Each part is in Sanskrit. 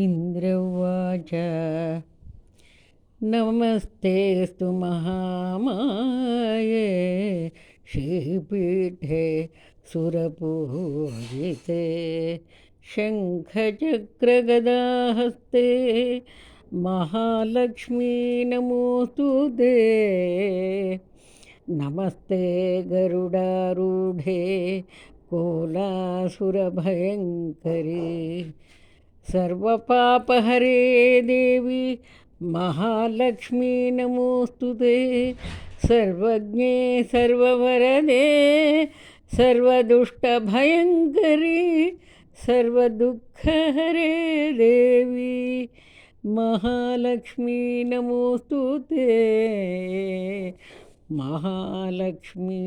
इन्द्र उवाच नमस्तेऽस्तु महामाये श्रीपीठे सुरपूजिते शङ्खचक्रगदाहस्ते महालक्ष्मी नमोऽस्तु ते नमस्ते गरुडारूढे कोलासुरभयङ्करी सर्वपापहरे देवी महालक्ष्मी नमोऽस्तु ते सर्वज्ञे सर्ववरदे सर्वदुष्टभयङ्करी सर्वदुःखहरे देवी महालक्ष्मी नमोऽस्तु ते महालक्ष्मी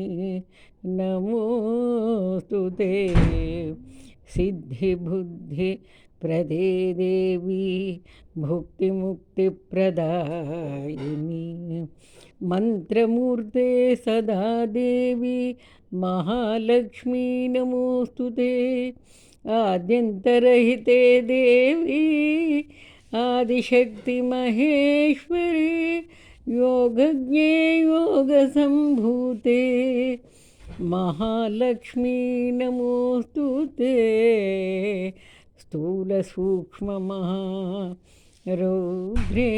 नमोऽस्तु ते सिद्धिबुद्धिप्रदे देवी भुक्तिमुक्तिप्रदायिनी मंत्रमूर्ते सदा देवी महालक्ष्मी नमोऽस्तु ते आद्यन्तरहिते देवी आदिशक्ति महेश्वरी योगज्ञे योगसम्भूते महालक्ष्मी नमोऽस्तु ते स्थूलसूक्ष्ममहारौद्रे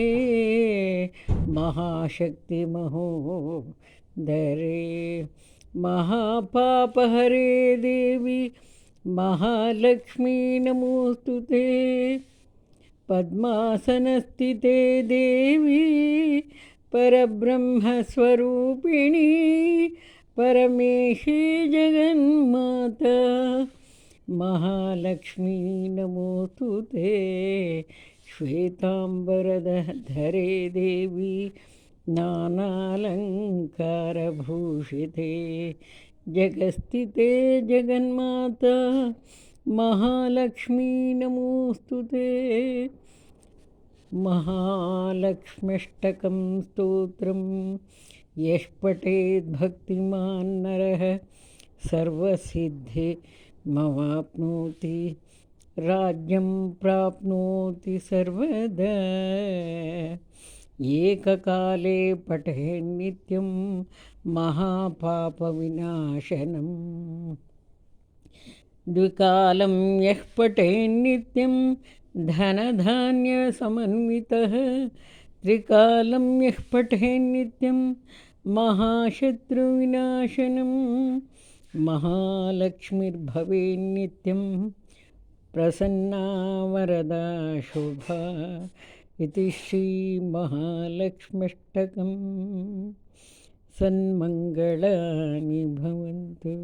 महाशक्तिमहोदरे महापापहरे देवी महालक्ष्मी नमोऽस्तु ते पद्मासनस्थिते देवी परब्रह्मस्वरूपिणी परमेशी जगन्माता महालक्ष्मी नमोऽस्तु ते श्वेताम्बरधरे देवी नानालङ्कारभूषिते जगस्थिते जगन्माता महालक्ष्मी नमोऽस्तु ते महालक्ष्म्यष्टकं स्तोत्रं यः पठेत् भक्तिमान् नरः सर्वसिद्धिमवाप्नोति राज्यं प्राप्नोति सर्वदा एककाले पठेत् नित्यं महापापविनाशनम् द्विकालं यः पठेन्नित्यं धनधान्यसमन्वितः त्रिकालं यः पठेन्नित्यं महाशत्रुविनाशनं महालक्ष्मीर्भवेन्नित्यं प्रसन्ना वरदा शुभा इति श्रीमहालक्ष्म्यष्टकं सन्मङ्गलानि भवन्तु।